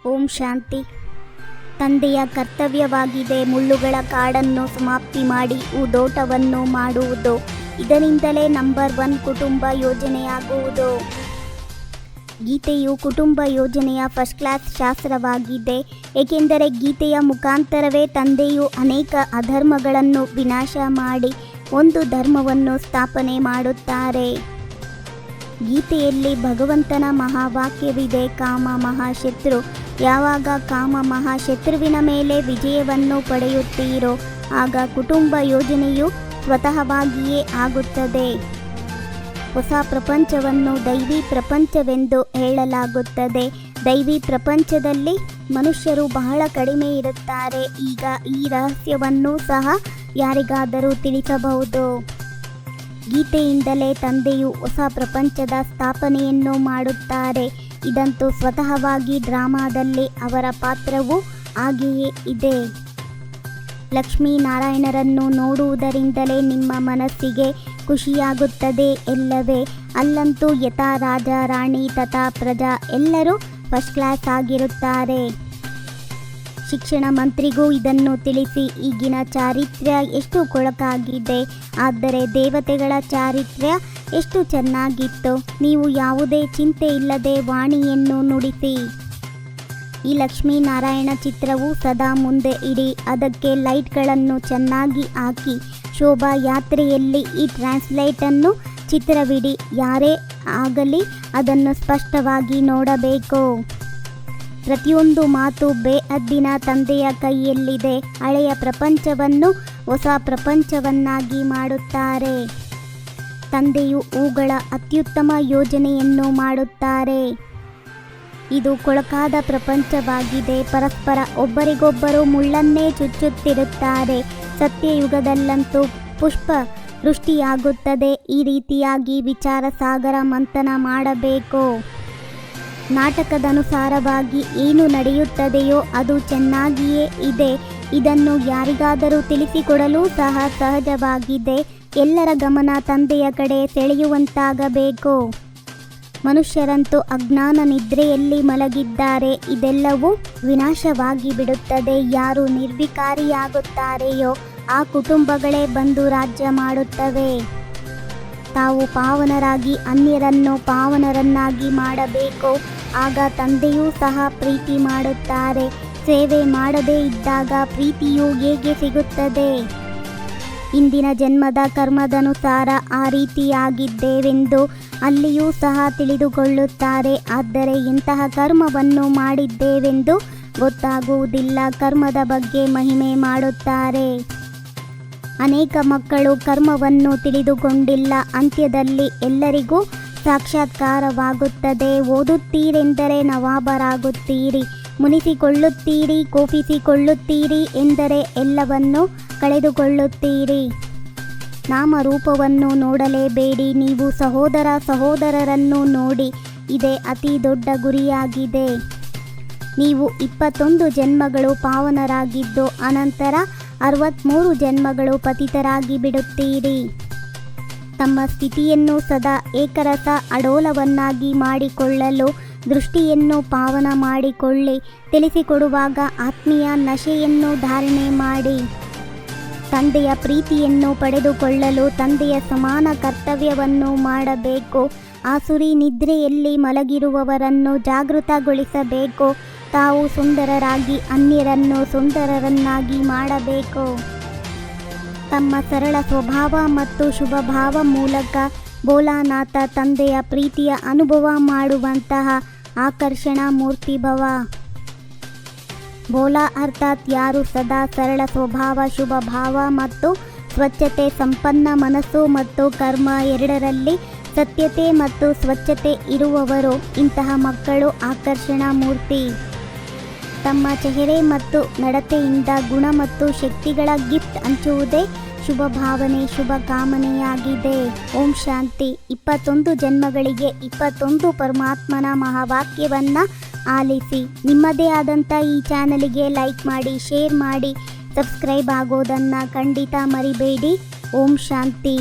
ಓಂ ಶಾಂತಿ. ತಂದೆಯ ಕರ್ತವ್ಯವಾಗಿದೆ ಮುಳ್ಳುಗಳ ಕಾಡನ್ನು ಸಮಾಪ್ತಿ ಮಾಡಿ ಹೂದೋಟವನ್ನು ಮಾಡುವುದು. ಇದರಿಂದಲೇ ನಂಬರ್ 1 ಕುಟುಂಬ ಯೋಜನೆಯಾಗುವುದು. ಗೀತೆಯು ಕುಟುಂಬ ಯೋಜನೆಯ ಫಸ್ಟ್ ಕ್ಲಾಸ್ ಶಾಸ್ತ್ರವಾಗಿದೆ. ಏಕೆಂದರೆ ಗೀತೆಯ ಮುಖಾಂತರವೇ ತಂದೆಯು ಅನೇಕ ಅಧರ್ಮಗಳನ್ನು ವಿನಾಶ ಮಾಡಿ ಒಂದು ಧರ್ಮವನ್ನು ಸ್ಥಾಪನೆ ಮಾಡುತ್ತಾರೆ. ಗೀತೆಯಲ್ಲಿ ಭಗವಂತನ ಮಹಾವಾಕ್ಯವಿದೆ, ಕಾಮ ಮಹಾಶತ್ರು. ಯಾವಾಗ ಕಾಮ ಮಹಾಶತ್ರುವಿನ ಮೇಲೆ ವಿಜಯವನ್ನು ಪಡೆಯುತ್ತೀರೋ ಆಗ ಕುಟುಂಬ ಯೋಜನೆಯು ಸ್ವತಃವಾಗಿಯೇ ಆಗುತ್ತದೆ. ಹೊಸ ಪ್ರಪಂಚವನ್ನು ದೈವಿ ಪ್ರಪಂಚವೆಂದು ಹೇಳಲಾಗುತ್ತದೆ. ದೈವಿ ಪ್ರಪಂಚದಲ್ಲಿ ಮನುಷ್ಯರು ಬಹಳ ಕಡಿಮೆ ಇರುತ್ತಾರೆ. ಈಗ ಈ ರಹಸ್ಯವನ್ನು ಸಹ ಯಾರಿಗಾದರೂ ತಿಳಿಸಬಹುದು. ಗೀತೆಯಿಂದಲೇ ತಂದೆಯು ಹೊಸ ಪ್ರಪಂಚದ ಸ್ಥಾಪನೆಯನ್ನು ಮಾಡುತ್ತಾರೆ. ಇದಂತೂ ಸ್ವತಃವಾಗಿ ಡ್ರಾಮಾದಲ್ಲಿ ಅವರ ಪಾತ್ರವೂ ಹಾಗೆಯೇ ಇದೆ. ಲಕ್ಷ್ಮೀನಾರಾಯಣರನ್ನು ನೋಡುವುದರಿಂದಲೇ ನಿಮ್ಮ ಮನಸ್ಸಿಗೆ ಖುಷಿಯಾಗುತ್ತದೆ ಎಲ್ಲವೇ. ಅಲ್ಲಂತೂ ಯಥಾ ರಾಜ ರಾಣಿ ತಥಾ ಪ್ರಜಾ ಎಲ್ಲರೂ ಫಸ್ಟ್ ಕ್ಲಾಸ್ ಆಗಿರುತ್ತಾರೆ. ಶಿಕ್ಷಣ ಮಂತ್ರಿಗೂ ಇದನ್ನು ತಿಳಿಸಿ. ಈಗಿನ ಚಾರಿತ್ರ್ಯ ಎಷ್ಟು ಕೊಳಕಾಗಿದೆ, ಆದರೆ ದೇವತೆಗಳ ಚಾರಿತ್ರ್ಯ ಎಷ್ಟು ಚೆನ್ನಾಗಿತ್ತು. ನೀವು ಯಾವುದೇ ಚಿಂತೆ ಇಲ್ಲದೆ ವಾಣಿಯನ್ನು ನುಡಿಸಿ. ಈ ಲಕ್ಷ್ಮೀನಾರಾಯಣ ಚಿತ್ರವು ಸದಾ ಮುಂದೆ ಇಡಿ. ಅದಕ್ಕೆ ಲೈಟ್ಗಳನ್ನು ಚೆನ್ನಾಗಿ ಹಾಕಿ. ಶೋಭಾ ಯಾತ್ರೆಯಲ್ಲಿ ಈ ಟ್ರಾನ್ಸ್ಲೈಟನ್ನು ಚಿತ್ರವಿಡಿ. ಯಾರೇ ಆಗಲಿ ಅದನ್ನು ಸ್ಪಷ್ಟವಾಗಿ ನೋಡಬೇಕು. ಪ್ರತಿಯೊಂದು ಮಾತು ಬೇಅದ್ದಿನ ತಂದೆಯ ಕೈಯಲ್ಲಿದೆ. ಹಳೆಯ ಪ್ರಪಂಚವನ್ನು ಹೊಸ ಪ್ರಪಂಚವನ್ನಾಗಿ ಮಾಡುತ್ತಾರೆ. ತಂದೆಯು ಹೂಗಳ ಅತ್ಯುತ್ತಮ ಯೋಜನೆಯನ್ನು ಮಾಡುತ್ತಾರೆ. ಇದು ಕೊಳಕಾದ ಪ್ರಪಂಚವಾಗಿದೆ. ಪರಸ್ಪರ ಒಬ್ಬರಿಗೊಬ್ಬರು ಮುಳ್ಳನ್ನೇ ಚುಚ್ಚುತ್ತಿರುತ್ತಾರೆ. ಸತ್ಯಯುಗದಲ್ಲಂತೂ ಪುಷ್ಪ ವೃಷ್ಟಿಯಾಗುತ್ತದೆ. ಈ ರೀತಿಯಾಗಿ ವಿಚಾರ ಸಾಗರ ಮಂಥನ ಮಾಡಬೇಕು. ನಾಟಕದನುಸಾರವಾಗಿ ಏನು ನಡೆಯುತ್ತದೆಯೋ ಅದು ಚೆನ್ನಾಗಿಯೇ ಇದೆ. ಇದನ್ನು ಯಾರಿಗಾದರೂ ತಿಳಿಸಿಕೊಡಲು ಸಹ ಸಹಜವಾಗಿದೆ. ಎಲ್ಲರ ಗಮನ ತಂದೆಯ ಕಡೆ ಸೆಳೆಯುವಂತಾಗಬೇಕು. ಮನುಷ್ಯರಂತೂ ಅಜ್ಞಾನ ನಿದ್ರೆಯಲ್ಲಿ ಮಲಗಿದ್ದಾರೆ. ಇದೆಲ್ಲವೂ ವಿನಾಶವಾಗಿ ಬಿಡುತ್ತದೆ. ಯಾರು ನಿರ್ವಿಕಾರಿಯಾಗುತ್ತಾರೆಯೋ ಆ ಕುಟುಂಬಗಳೇ ಬಂದು ರಾಜ್ಯ ಮಾಡುತ್ತವೆ. ತಾವು ಪಾವನರಾಗಿ ಅನ್ಯರನ್ನು ಪಾವನರನ್ನಾಗಿ ಮಾಡಬೇಕು. ಆಗ ತಂದೆಯೂ ಸಹ ಪ್ರೀತಿ ಮಾಡುತ್ತಾರೆ. ಸೇವೆ ಮಾಡದೇ ಇದ್ದಾಗ ಪ್ರೀತಿಯು ಹೇಗೆ ಸಿಗುತ್ತದೆ? ಇಂದಿನ ಜನ್ಮದ ಕರ್ಮದನುಸಾರ ಆ ರೀತಿಯಾಗಿದ್ದೇವೆಂದು ಅಲ್ಲಿಯೂ ಸಹ ತಿಳಿದುಕೊಳ್ಳುತ್ತಾರೆ. ಆದರೆ ಇಂತಹ ಕರ್ಮವನ್ನು ಮಾಡಿದ್ದೇವೆಂದು ಗೊತ್ತಾಗುವುದಿಲ್ಲ. ಕರ್ಮದ ಬಗ್ಗೆ ಮಹಿಮೆ ಮಾಡುತ್ತಾರೆ. ಅನೇಕ ಮಕ್ಕಳು ಕರ್ಮವನ್ನು ತಿಳಿದುಕೊಂಡಿಲ್ಲ. ಅಂತ್ಯದಲ್ಲಿ ಎಲ್ಲರಿಗೂ ಸಾಕ್ಷಾತ್ಕಾರವಾಗುತ್ತದೆ. ಓದುತ್ತೀರೆಂದರೆ ನವಾಬರಾಗುತ್ತೀರಿ, ಮುನಿಸಿಕೊಳ್ಳುತ್ತೀರಿ, ಕೋಪಿಸಿಕೊಳ್ಳುತ್ತೀರಿ ಎಂದರೆ ಎಲ್ಲವನ್ನು ಕಳೆದುಕೊಳ್ಳುತ್ತೀರಿ. ನಾಮರೂಪವನ್ನು ನೋಡಲೇಬೇಡಿ. ನೀವು ಸಹೋದರರನ್ನು ನೋಡಿ. ಇದೇ ಅತಿ ದೊಡ್ಡ ಗುರಿಯಾಗಿದೆ. ನೀವು 21 ಜನ್ಮಗಳು ಪಾವನರಾಗಿದ್ದು ಅನಂತರ 63 ಜನ್ಮಗಳು ಪತಿತರಾಗಿ ಬಿಡುತ್ತೀರಿ. ತಮ್ಮ ಸ್ಥಿತಿಯನ್ನು ಸದಾ ಏಕರಸ ಅಡೋಲವನ್ನಾಗಿ ಮಾಡಿಕೊಳ್ಳಲು ದೃಷ್ಟಿಯನ್ನು ಪಾವನ ಮಾಡಿಕೊಳ್ಳಿ. ತಿಳಿಸಿಕೊಡುವಾಗ ಆತ್ಮೀಯ ನಶೆಯನ್ನು ಧಾರಣೆ ಮಾಡಿ. ತಂದೆಯ ಪ್ರೀತಿಯನ್ನು ಪಡೆದುಕೊಳ್ಳಲು ತಂದೆಯ ಸಮಾನ ಕರ್ತವ್ಯವನ್ನು ಮಾಡಬೇಕು. ಆಸುರಿ ನಿದ್ರೆಯಲ್ಲಿ ಮಲಗಿರುವವರನ್ನು ಜಾಗೃತಗೊಳಿಸಬೇಕು. ತಾವು ಸುಂದರರಾಗಿ ಅನ್ಯರನ್ನು ಸುಂದರರನ್ನಾಗಿ ಮಾಡಬೇಕು. ತಮ್ಮ ಸರಳ ಸ್ವಭಾವ ಮತ್ತು ಶುಭಭಾವ ಮೂಲಕ ಭೋಲಾನಾಥ ತಂದೆಯ ಪ್ರೀತಿಯ ಅನುಭವ ಮಾಡುವಂತಹ ಆಕರ್ಷಣಾ ಮೂರ್ತಿಭವ. ಭೋಲಾ ಅರ್ಥಾತ್ ಯಾರು ಸದಾ ಸರಳ ಸ್ವಭಾವ, ಶುಭಭಾವ ಮತ್ತು ಸ್ವಚ್ಛತೆ, ಸಂಪನ್ನ ಮನಸ್ಸು ಮತ್ತು ಕರ್ಮ ಎರಡರಲ್ಲಿ ಸತ್ಯತೆ ಮತ್ತು ಸ್ವಚ್ಛತೆ ಇರುವವರು. ಇಂತಹ ಮಕ್ಕಳು ಆಕರ್ಷಣಾ ಮೂರ್ತಿ. ತಮ್ಮ ಚೆಹರೆ ಮತ್ತು ನಡತೆಯಿಂದ ಗುಣ ಮತ್ತು ಶಕ್ತಿಗಳ ಗಿಫ್ಟ್ ಹಂಚುವುದೇ ಶುಭ ಭಾವನೆ, ಶುಭ ಕಾಮನೆಯಾಗಿದೆ. ಓಂ ಶಾಂತಿ. 21 ಜನ್ಮಗಳಿಗೆ 21 ಪರಮಾತ್ಮನ ಮಹಾವಾಕ್ಯವನ್ನು ಆಲಿಸಿ. ನಿಮ್ಮದೇ ಆದಂಥ ಈ ಚಾನಲಿಗೆ ಲೈಕ್ ಮಾಡಿ, ಶೇರ್ ಮಾಡಿ, ಸಬ್ಸ್ಕ್ರೈಬ್ ಆಗೋದನ್ನು ಖಂಡಿತ ಮರಿಬೇಡಿ. ಓಂ ಶಾಂತಿ.